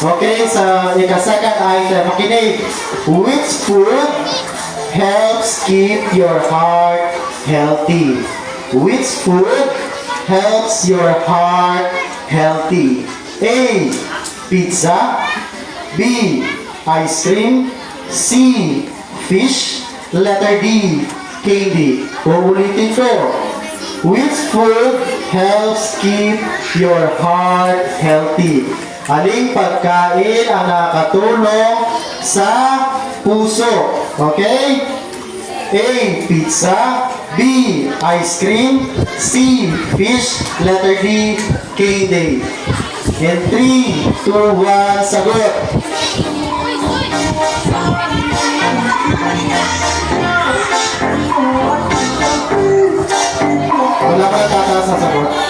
Okay, sa ika-second item, makinig. Which food helps keep your heart healthy? Which food helps your heart healthy? A. Pizza. B. Ice cream. C. Fish. Letter D. Candy. Uulitin ko. Which food helps keep your heart healthy? Aling pagkain ang nakatulong sa puso? Okay? A. Pizza. B. Ice cream. C. Fish. Letter D. Candy. In 3, 2, 1, sagot! Wala ka natataas sa sagot?